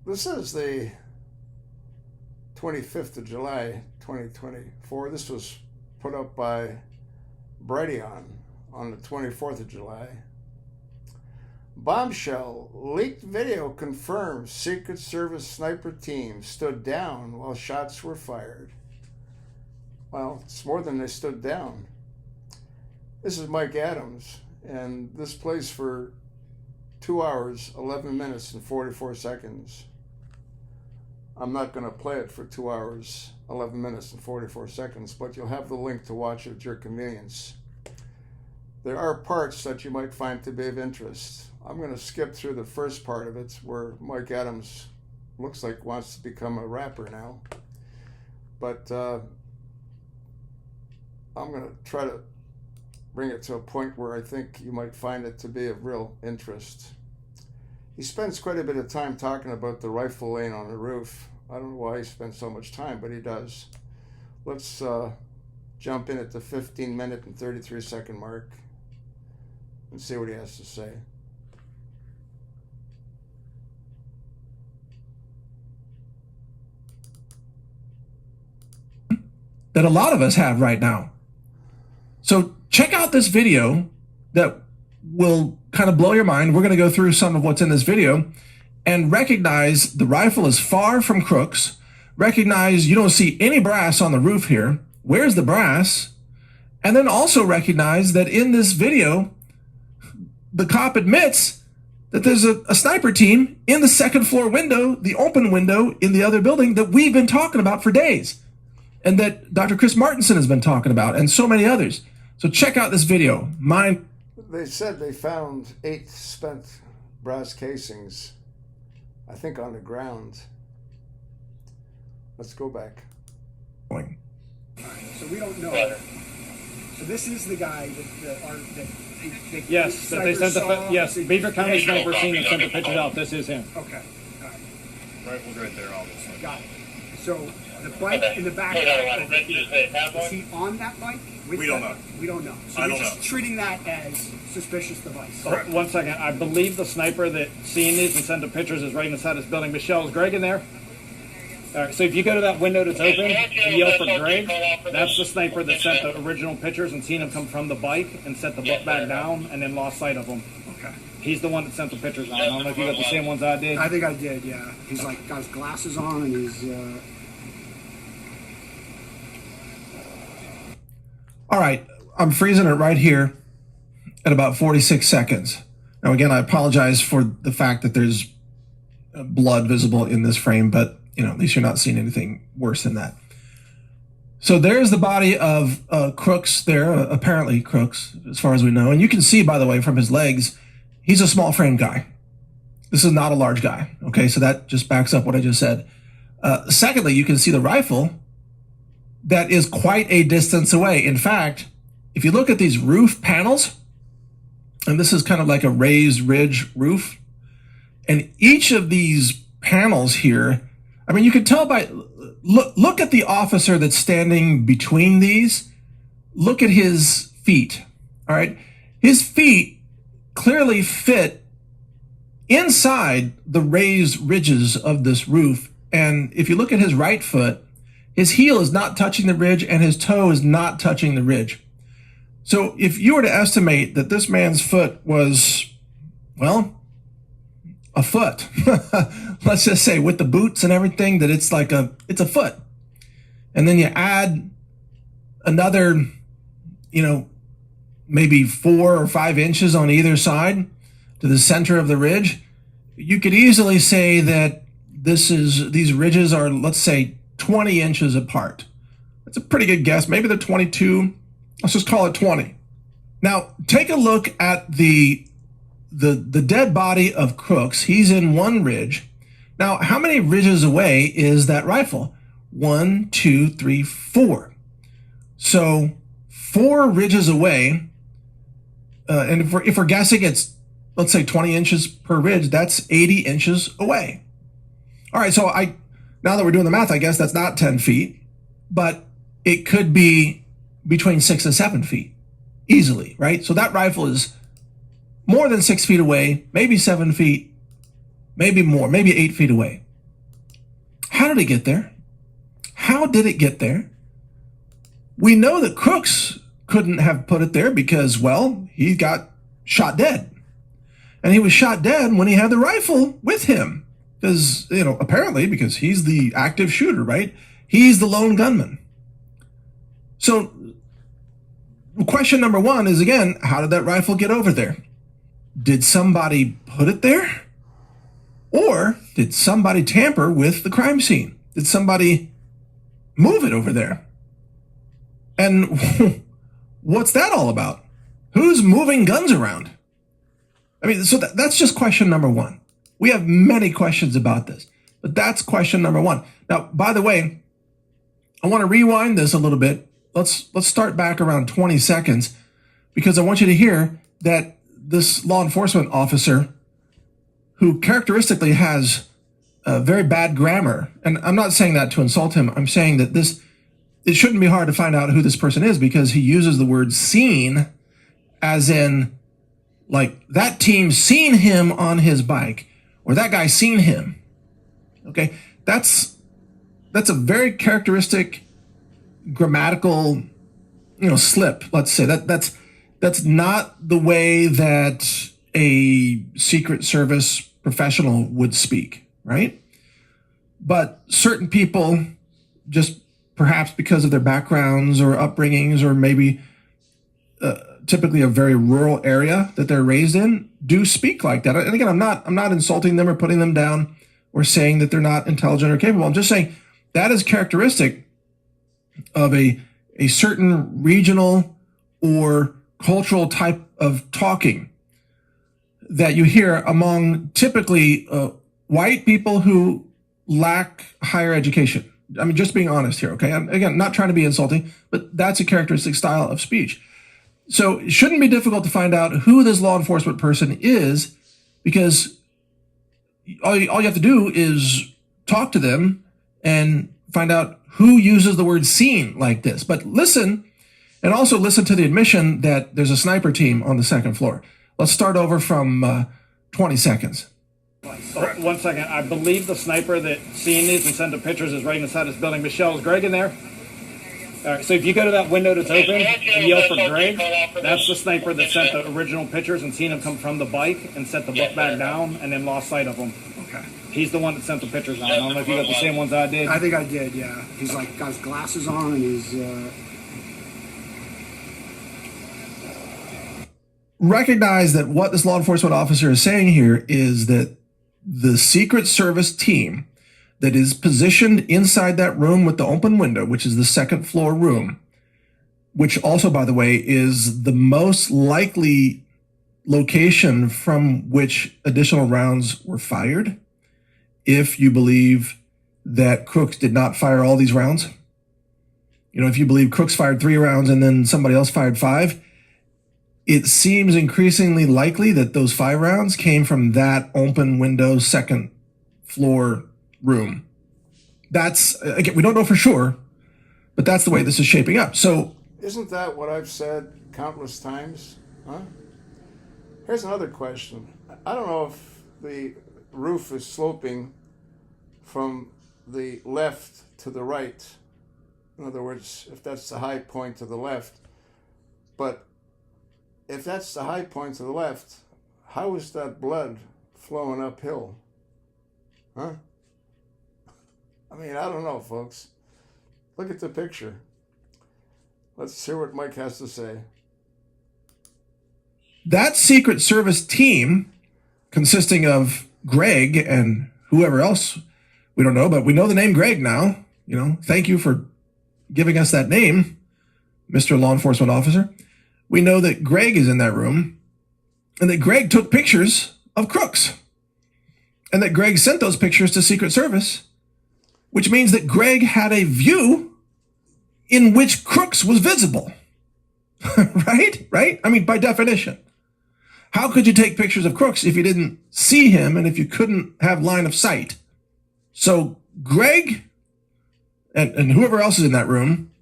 This is the 25th of July, 2024. This was put up by Brighteon on the 24th of July. Bombshell. Leaked video confirms Secret Service sniper team stood down while shots were fired. Well, it's more than they stood down. This is Mike Adams, and this plays for 2 hours, 11 minutes, and 44 seconds. I'm not going to play it for 2 hours, 11 minutes, and 44 seconds, but you'll have the link to watch it at your convenience. There are parts that you might find to be of interest. I'm going to skip through the first part of it where Mike Adams looks like wants to become a rapper now. But I'm going to try to bring it to a point where I think you might find it to be of real interest. He spends quite a bit of time talking about the rifle lane on the roof. I don't know why he spends so much time, but he does. Let's jump in at the 15-minute and 33-second mark and see what he has to say. That a lot of us have right now. So check out this video that will kind of blow your mind. We're going to go through some of what's in this video and recognize the rifle is far from crooks. Recognize you don't see any brass on the roof here. Where's the brass? And then also recognize that in this video, the cop admits that there's a sniper team in the second floor window, the open window in the other building that we've been talking about for days, and that Dr. Chris Martenson has been talking about, and so many others. So check out this video. They said they found 8 spent brass casings, I think, on the ground. Let's go back. All right, so we don't know. So this is the guy that yes, that they sent the yes, Beaver County Sniper Scene and sent the pictures out. This is him. Okay, all right. Rifle's right there, obviously. Got it. So the bike in the back. Is he on that bike? We don't know. We don't know. So we're just treating that as suspicious device. Oh, one second. I believe the sniper that seen these and sent the pictures is right inside this building. Michelle, is Greg in there? All right, so if you go to that window that's open and yell for Greg, that's the sniper that sent the original pictures and seen him come from the bike and set the book back down and then lost sight of him. Okay. He's the one that sent the pictures out. I don't know if you got the same ones I did. I think I did, yeah. He's like got his glasses on and he's... All right, I'm freezing it right here at about 46 seconds. Now, again, I apologize for the fact that there's blood visible in this frame, but at least you're not seeing anything worse than that. So there's the body of Crooks there, apparently Crooks, as far as we know. And you can see, by the way, from his legs, he's a small frame guy. This is not a large guy. Okay, so that just backs up what I just said. Secondly, you can see the rifle that is quite a distance away. In fact, if you look at these roof panels, and this is kind of like a raised ridge roof, and each of these panels here, I mean, you can tell by, look at the officer that's standing between these. Look at his feet, all right? His feet clearly fit inside the raised ridges of this roof. And if you look at his right foot, his heel is not touching the ridge and his toe is not touching the ridge. So if you were to estimate that this man's foot was, well, a foot, let's just say with the boots and everything, that it's a foot. And then you add another, maybe 4 or 5 inches on either side to the center of the ridge, you could easily say that these ridges are, let's say, 20 inches apart. That's a pretty good guess. Maybe they're 22. Let's just call it 20. Now, take a look at the dead body of Crooks. He's in one ridge. Now, how many ridges away is that rifle? 1, 2, 3, 4. So 4 ridges away. And if we're guessing it's, let's say 20 inches per ridge, that's 80 inches away. All right, so now that we're doing the math, I guess that's not 10 feet, but it could be between 6 and 7 feet easily, right? So that rifle is more than 6 feet away, maybe 7 feet, maybe more, maybe 8 feet away. How did it get there? How did it get there? We know that Crooks couldn't have put it there because, well, he got shot dead. And he was shot dead when he had the rifle with him. Because, apparently, because he's the active shooter, right? He's the lone gunman. So, question number one is, again, how did that rifle get over there? Did somebody put it there? Or did somebody tamper with the crime scene? Did somebody move it over there? And what's that all about? Who's moving guns around? I mean, so that's just question number one. We have many questions about this, but that's question number one. Now, by the way, I want to rewind this a little bit. Let's start back around 20 seconds because I want you to hear that this law enforcement officer, who characteristically has very bad grammar, and I'm not saying that to insult him. I'm saying that it shouldn't be hard to find out who this person is because he uses the word seen as in, like, that team seen him on his bike, or that guy seen him. Okay, that's a very characteristic grammatical, slip. Let's say that's not the way that a Secret Service professional would speak, right? But certain people, just perhaps because of their backgrounds or upbringings, or maybe typically a very rural area that they're raised in, do speak like that. And again, I'm not insulting them or putting them down or saying that they're not intelligent or capable. I'm just saying that is characteristic of a certain regional or cultural type of talking that you hear among typically white people who lack higher education. I mean, just being honest here, okay? I'm, again, not trying to be insulting, but that's a characteristic style of speech. So it shouldn't be difficult to find out who this law enforcement person is, because all you have to do is talk to them and find out who uses the word seen like this. But listen, and also listen to the admission that there's a sniper team on the second floor. Let's start over from 20 seconds. Oh, 1 second. I believe the sniper that seen these and sent the pictures is right inside this building. Michelle, is Greg in there? All right, so if you go to that window that's open and yell for Greg, that's the sniper that sent the original pictures and seen him come from the bike and set the book back down and then lost sight of him. Okay. He's the one that sent the pictures out. I don't know if you got the same ones I did. I think I did, yeah. He's like got his glasses on and he's Recognize that what this law enforcement officer is saying here is that the Secret Service team that is positioned inside that room with the open window, which is the second floor room, which also, by the way, is the most likely location from which additional rounds were fired, if you believe that Crooks did not fire all these rounds. If you believe Crooks fired 3 rounds and then somebody else fired 5, it seems increasingly likely that those 5 rounds came from that open window second floor room. That's, again, we don't know for sure, but that's the way this is shaping up. So, Isn't that what I've said countless times? Huh? Here's another question. I don't know if the roof is sloping from the left to the right. In other words, if that's the high point to the left. But if that's the high point to the left, how is that blood flowing uphill? Huh? I mean, I don't know, folks. Look at the picture. Let's hear what Mike has to say. that Secret Service team, consisting of Greg and whoever else, we don't know, but we know the name Greg now. Thank you for giving us that name, Mr. Law Enforcement Officer. We know that Greg is in that room and that Greg took pictures of Crooks and that Greg sent those pictures to Secret Service, which means that Greg had a view in which Crooks was visible. Right? I mean, by definition. How could you take pictures of Crooks if you didn't see him and if you couldn't have line of sight? So Greg and whoever else is in that room,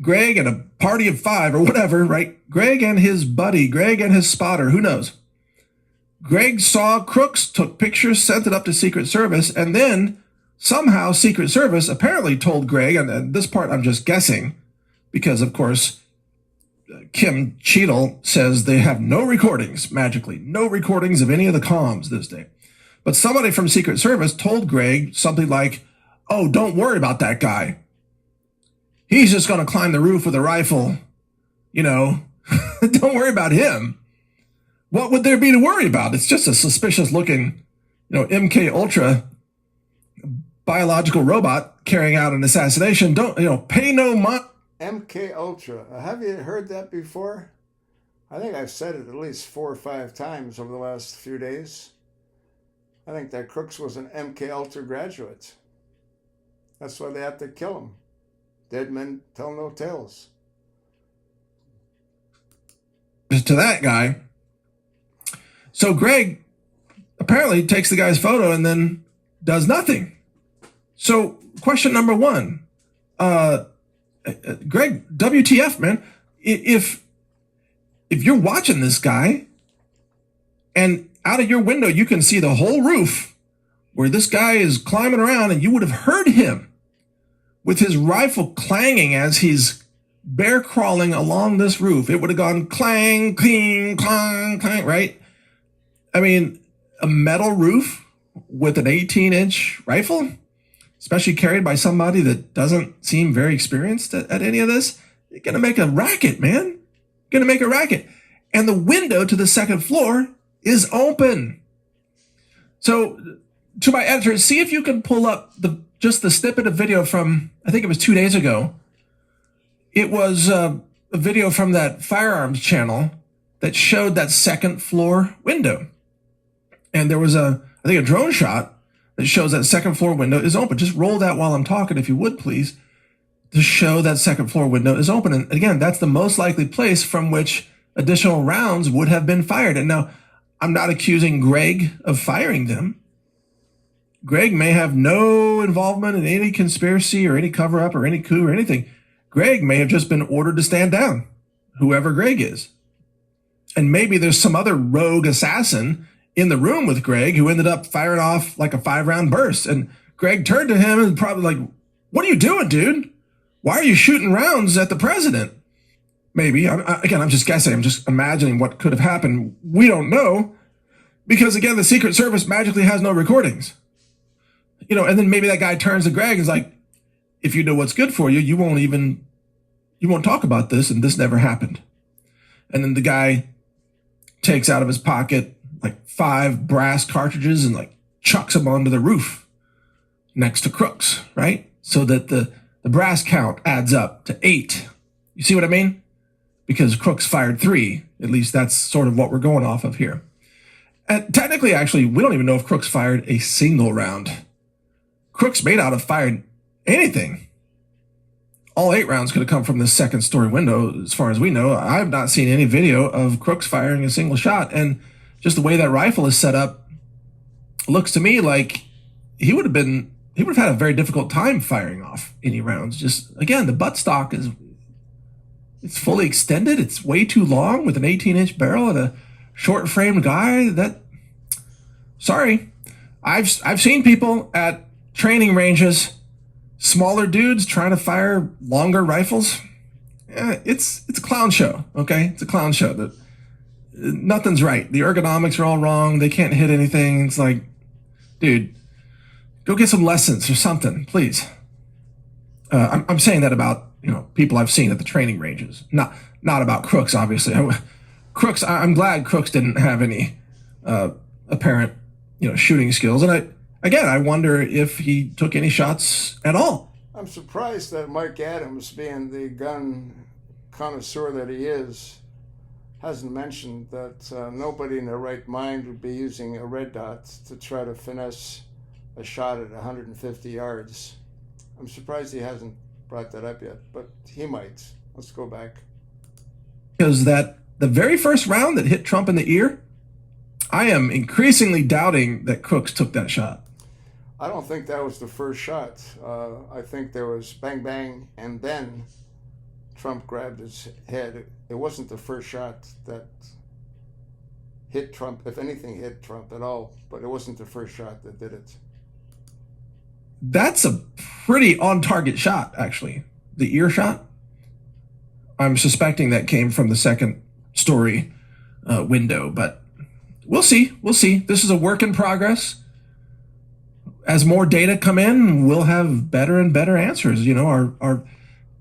Greg and a party of 5 or whatever, right? Greg and his buddy, Greg and his spotter, who knows? Greg saw Crooks, took pictures, sent it up to Secret Service, and then somehow Secret Service apparently told Greg, and this part I'm just guessing, because of course Kim Cheadle says they have no recordings, magically, no recordings of any of the comms this day. But somebody from Secret Service told Greg something like, oh, don't worry about that guy. He's just going to climb the roof with a rifle. You know, don't worry about him. What would there be to worry about? It's just a suspicious looking, MK Ultra biological robot carrying out an assassination. Don't, pay no mind. MK Ultra. Have you heard that before? I think I've said it at least 4 or 5 times over the last few days. I think that Crooks was an MK Ultra graduate. That's why they have to kill him. Dead men tell no tales. To that guy. So Greg apparently takes the guy's photo and then does nothing. So question number 1, Greg, WTF, man? If you're watching this guy and out of your window you can see the whole roof where this guy is climbing around, and you would have heard him with his rifle clanging as he's bear crawling along this roof. It would have gone clang, cling, clang, clang, right? I mean, a metal roof with an 18-inch rifle, especially carried by somebody that doesn't seem very experienced at any of this, you're going to make a racket, man. You're going to make a racket. And the window to the second floor is open. So to my editor, see if you can pull up just the snippet of video from, I think it was 2 days ago. It was a video from that firearms channel that showed that second floor window. And there was I think a drone shot that shows that second floor window is open. Just roll that while I'm talking, if you would, please, to show that second floor window is open. And again, that's the most likely place from which additional rounds would have been fired. And now, I'm not accusing Greg of firing them. Greg may have no involvement in any conspiracy or any cover-up or any coup or anything. Greg may have just been ordered to stand down, whoever Greg is. And maybe there's some other rogue assassin in the room with Greg who ended up firing off like a 5-round burst. And Greg turned to him and probably like, what are you doing, dude? Why are you shooting rounds at the president? Maybe. Again, I'm just guessing. I'm just imagining what could have happened. We don't know. Because, again, the Secret Service magically has no recordings. And then maybe that guy turns to Greg and is like, if you know what's good for you, you won't talk about this, and this never happened. And then the guy takes out of his pocket like 5 brass cartridges and like chucks them onto the roof next to Crooks, right? So that the brass count adds up to 8. You see what I mean? Because Crooks fired 3. At least that's sort of what we're going off of here. And technically, actually, we don't even know if Crooks fired a single round. Crooks may not have fired anything. All 8 rounds could have come from the second story window, as far as we know. I've not seen any video of Crooks firing a single shot. And just the way that rifle is set up looks to me like he would have had a very difficult time firing off any rounds. Just, again, the buttstock it's fully extended. It's way too long with an 18-inch barrel and a short-framed guy. Sorry. I've seen people at training ranges, smaller dudes trying to fire longer rifles. Yeah, it's a clown show, okay? It's a clown show. Nothing's right. The ergonomics are all wrong. They can't hit anything. It's like, dude, go get some lessons or something, please. I'm saying that about people I've seen at the training ranges, not about Crooks, obviously. Crooks, I'm glad Crooks didn't have any apparent shooting skills, and I wonder if he took any shots at all. I'm surprised that Mike Adams, being the gun connoisseur that he is, hasn't mentioned that nobody in their right mind would be using a red dot to try to finesse a shot at 150 yards. I'm surprised he hasn't brought that up yet, but he might. Let's go back. Because the very first round that hit Trump in the ear, I am increasingly doubting that Crooks took that shot. I don't think that was the first shot. I think there was bang, bang, and then Trump grabbed his head. It wasn't the first shot that hit Trump, if anything hit Trump at all, but it wasn't the first shot that did it. That's a pretty on-target shot, actually. The ear shot. I'm suspecting that came from the second story window, but we'll see. We'll see. This is a work in progress. As more data come in, we'll have better and better answers. You know,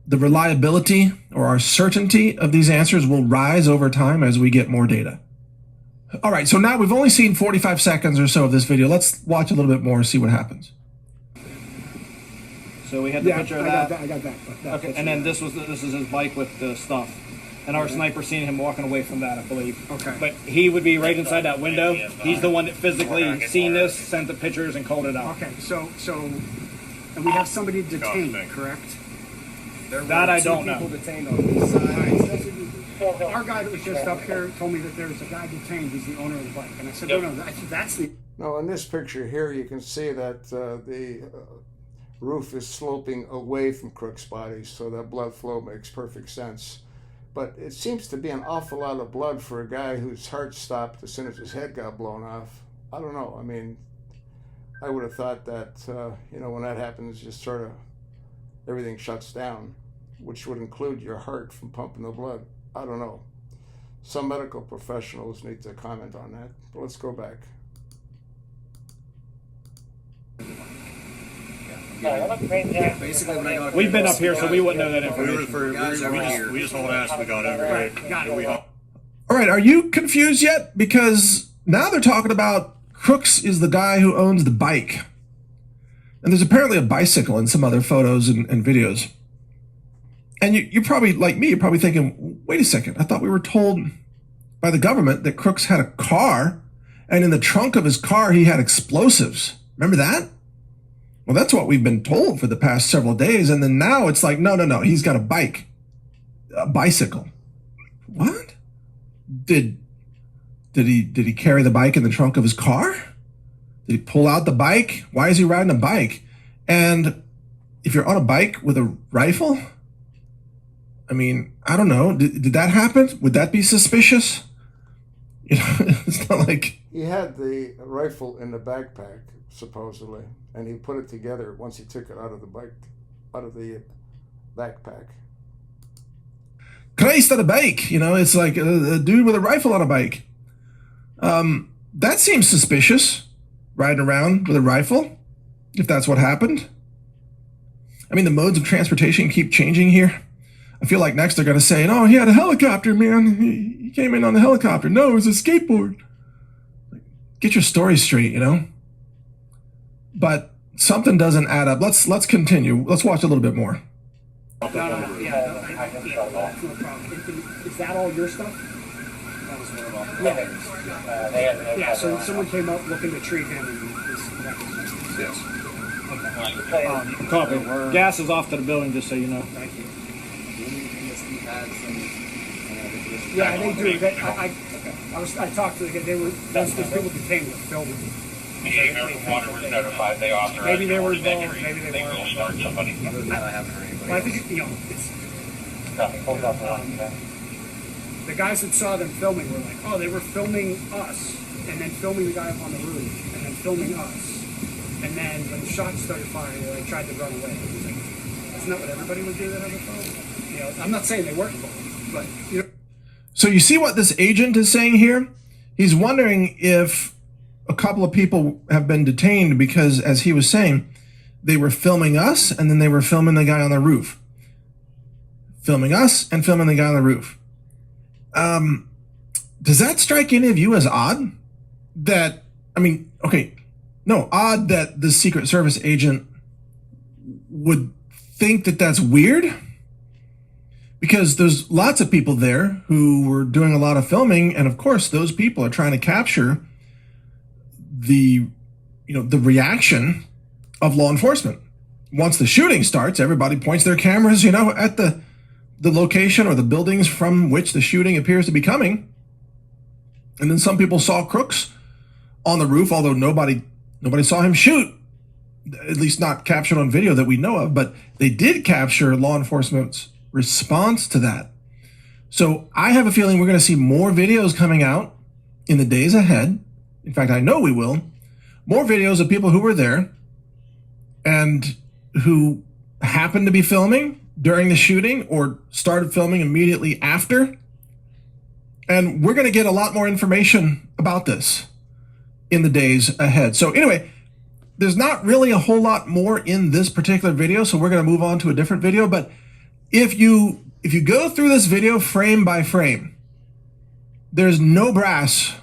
the reliability or our certainty of these answers will rise over time as we get more data. All right, so now we've only seen 45 seconds or so of this video. Let's watch a little bit more and see what happens. So we had the picture of that. I got that. Okay, and then this is his bike with the stuff. And our sniper seen him walking away from that, I believe. Okay. But he would be right inside that window. He's the one that physically seen this, sent the pictures, and called it out. Okay, so, and we have somebody detained, correct? That I don't know. People detained on this side. Our guy that was just up here told me that there's a guy detained. He's the owner of the bike, and I said, no, that's the. No, in this picture here, you can see that the roof is sloping away from Crook's body, so that blood flow makes perfect sense. But it seems to be an awful lot of blood for a guy whose heart stopped as soon as his head got blown off. I don't know. I mean, I would have thought that, you know, when that happens, just sort of everything shuts down, which would include your heart from pumping the blood. I don't know. Some medical professionals need to comment on that. But let's go back. Basically, when I got We've been up here, so we wouldn't know that information. We just hauled ass. We got over here. Got it. All right, are you confused yet? Because now they're talking about Crooks is the guy who owns the bike. And there's apparently a bicycle in some other photos and videos. And you're probably, like me, you're probably thinking, wait a second, I thought we were told by the government that Crooks had a car, and in the trunk of his car he had explosives. Remember that? Well, that's what we've been told for the past several days, and then now it's like, no, he's got a bicycle. What? Did he carry the bike in the trunk of his car? Did he pull out the bike? Why is he riding a bike? And if you're on a bike with a rifle, I mean, I don't know. Did that happen? Would that be suspicious? You know, it's not like He had the rifle in the backpack, supposedly, and he put it together once he took it out of the backpack. Christ on a bike. You know, it's like a dude with a rifle on a bike. That seems suspicious, riding around with a rifle, if that's what happened. I mean, the modes of transportation keep changing here. I feel like next they're going to say, oh, he had a helicopter, man. He came in on a helicopter. No, it was a skateboard. Get your story straight, you know? But something doesn't add up. Let's continue. Let's watch a little bit more. No problem. Is that all your stuff? Yeah, so someone came up looking to treat him and this. Yes. Copy. Gas is off to the building, just so you know. Thank you. Yeah, they do. I talked to the guy. Those people detained with filming. Water was notified. They authorized. Maybe they were involved. Maybe they weren't. will start somebody. I haven't heard anybody. Well, I think it's Hold up on that. the guys that saw them filming were like, oh, they were filming us, and then filming the guy up on the roof, and then filming us, and then when the shots started firing, they like tried to run away. It was like, that's not what everybody would do that on the phone. You know, I'm not saying they weren't involved, but you know. So you see what this agent is saying here? He's wondering if a couple of people have been detained because, as he was saying, they were filming us and then they were filming the guy on the roof. Filming us and filming the guy on the roof. Does that strike any of you as odd? Odd that the Secret Service agent would think that that's weird? Because there's lots of people there who were doing a lot of filming, and of course those people are trying to capture the reaction of law enforcement. Once the shooting starts, everybody points their cameras, at the location or the buildings from which the shooting appears to be coming. And then some people saw Crooks on the roof, although nobody saw him shoot, at least not captured on video that we know of, but they did capture law enforcement's response to that. So I have a feeling we're going to see more videos coming out in the days ahead. In fact, I know we will. More videos of people who were there and who happened to be filming during the shooting or started filming immediately after. And we're going to get a lot more information about this in the days ahead. So anyway, there's not really a whole lot more in this particular video, so we're going to move on to a different video. But if you go through this video frame by frame, there's no brass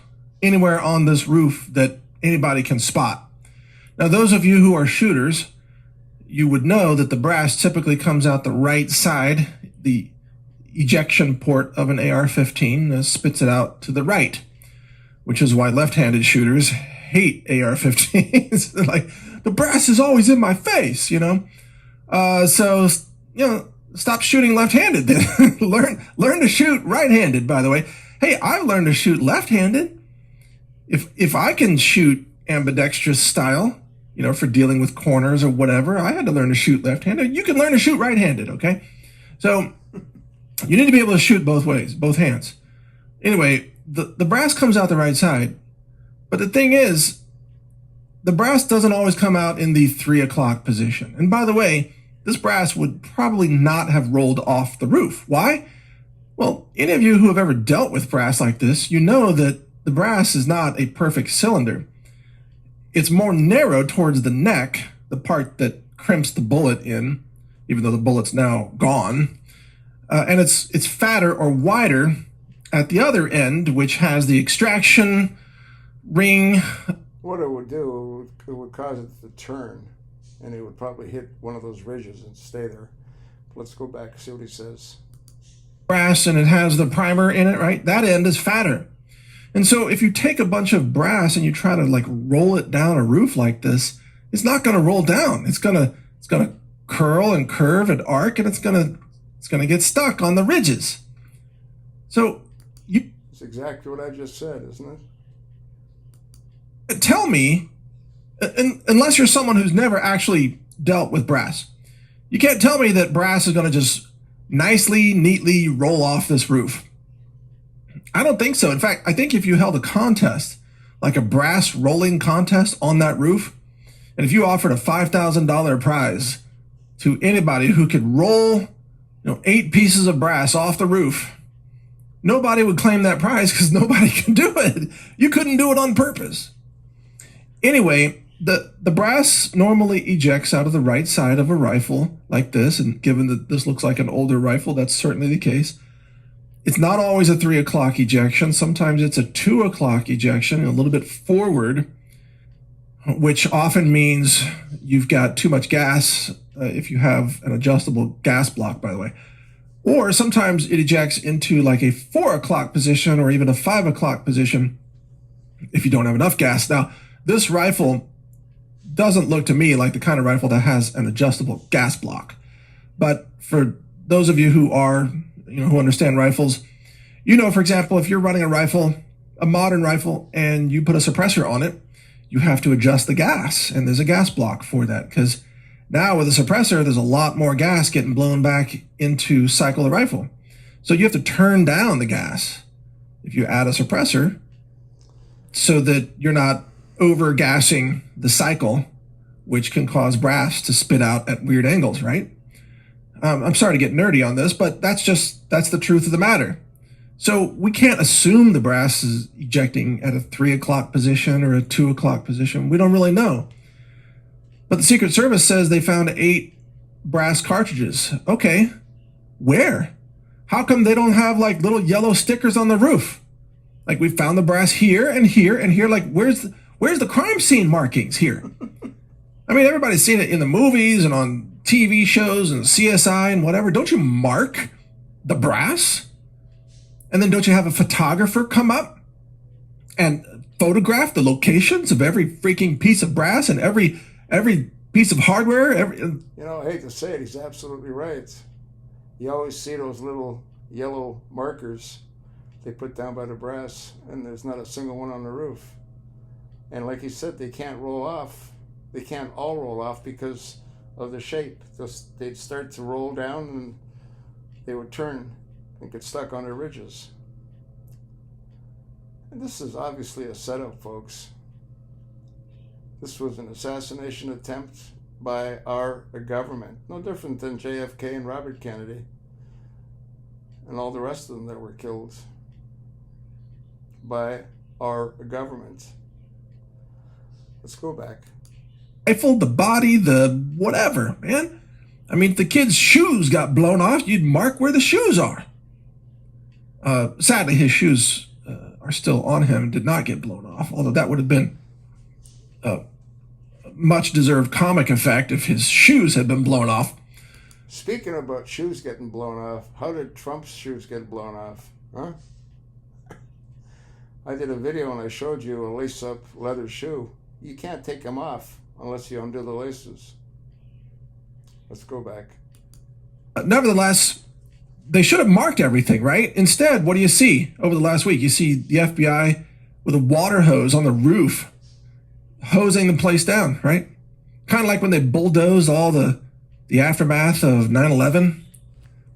anywhere on this roof that anybody can spot. Now, those of you who are shooters, you would know that the brass typically comes out the right side. The ejection port of an AR-15 spits it out to the right, which is why left-handed shooters hate AR-15s. They're like, the brass is always in my face, So, stop shooting left-handed then. learn to shoot right-handed, by the way. Hey, I've learned to shoot left-handed. If I can shoot ambidextrous style, for dealing with corners or whatever, I had to learn to shoot left-handed. You can learn to shoot right-handed, okay? So you need to be able to shoot both ways, both hands. Anyway, the brass comes out the right side. But the thing is, the brass doesn't always come out in the 3 o'clock position. And by the way, this brass would probably not have rolled off the roof. Why? Well, any of you who have ever dealt with brass like this, you know that the brass is not a perfect cylinder. It's more narrow towards the neck, the part that crimps the bullet in, even though the bullet's now gone. And it's fatter or wider at the other end, which has the extraction ring. What it would do, it would cause it to turn, and it would probably hit one of those ridges and stay there. Let's go back and see what he says. Brass, and it has the primer in it, right? That end is fatter. And so if you take a bunch of brass and you try to roll it down a roof like this, it's not going to roll down. It's going to curl and curve and arc, and it's going to get stuck on the ridges. So It's exactly what I just said, isn't it? Tell me, unless you're someone who's never actually dealt with brass, you can't tell me that brass is going to just nicely, neatly roll off this roof. I don't think so. In fact, I think if you held a contest, like a brass rolling contest on that roof, and if you offered a $5,000 prize to anybody who could roll 8 pieces of brass off the roof, nobody would claim that prize because nobody can do it. You couldn't do it on purpose. Anyway, the brass normally ejects out of the right side of a rifle like this, and given that this looks like an older rifle, that's certainly the case. It's not always a 3 o'clock ejection. Sometimes it's a 2 o'clock ejection, a little bit forward, which often means you've got too much gas if you have an adjustable gas block, by the way. Or sometimes it ejects into a 4 o'clock position or even a 5 o'clock position if you don't have enough gas. Now, this rifle doesn't look to me like the kind of rifle that has an adjustable gas block. But for those of you who are who understand rifles, for example, if you're running a rifle, a modern rifle, and you put a suppressor on it, you have to adjust the gas, and there's a gas block for that, because now with a suppressor, there's a lot more gas getting blown back into cycle the rifle. So you have to turn down the gas if you add a suppressor so that you're not over-gassing the cycle, which can cause brass to spit out at weird angles, right? I'm sorry to get nerdy on this, but that's the truth of the matter. So we can't assume the brass is ejecting at a 3 o'clock position or a 2 o'clock position. We don't really know. But the Secret Service says they found 8 brass cartridges. Okay, where? How come they don't have little yellow stickers on the roof? We found the brass here and here and here. Where's the crime scene markings here? I mean, everybody's seen it in the movies and on TV shows and CSI and whatever. Don't you mark the brass? And then don't you have a photographer come up and photograph the locations of every freaking piece of brass and every piece of hardware? I hate to say it, he's absolutely right. You always see those little yellow markers they put down by the brass, and there's not a single one on the roof. And like he said, they can't roll off. They can't all roll off because of the shape. They'd start to roll down and they would turn and get stuck on their ridges. And this is obviously a setup, folks. This was an assassination attempt by our government. No different than JFK and Robert Kennedy and all the rest of them that were killed by our government. Let's go back. Rifle, the body, the whatever, man. I mean, if the kid's shoes got blown off, you'd mark where the shoes are. Sadly, his shoes are still on him, did not get blown off, although that would have been a much deserved comic effect if his shoes had been blown off. Speaking about shoes getting blown off, how did Trump's shoes get blown off? Huh? I did a video and I showed you a lace-up leather shoe. You can't take them off unless you undo the laces. Let's go back. Nevertheless, they should have marked everything, right? Instead, what do you see over the last week? You see the FBI with a water hose on the roof, hosing the place down, right? Kind of like when they bulldozed all the aftermath of 9/11.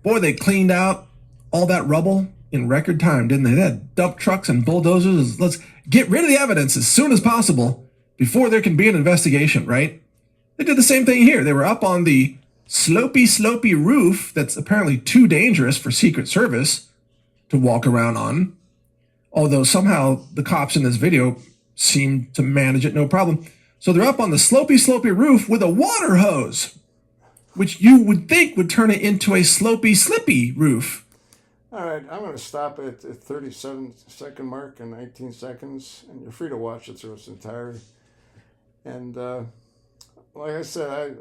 Boy, they cleaned out all that rubble in record time, didn't they? They had dump trucks and bulldozers. Let's get rid of the evidence as soon as possible before there can be an investigation, right? They did the same thing here. They were up on the slopey roof that's apparently too dangerous for Secret Service to walk around on, although somehow the cops in this video seem to manage it no problem. So they're up on the slopey roof with a water hose, which you would think would turn it into a slippy roof. All right, I'm going to stop at the 37-second mark and 19 seconds, and you're free to watch it through its entirety. And like I said,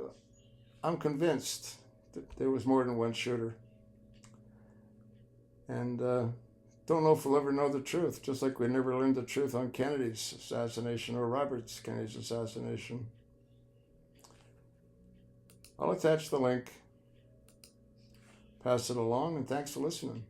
I'm convinced that there was more than one shooter. And don't know if we'll ever know the truth, just like we never learned the truth on Kennedy's assassination or Robert Kennedy's assassination. I'll attach the link, pass it along, and thanks for listening.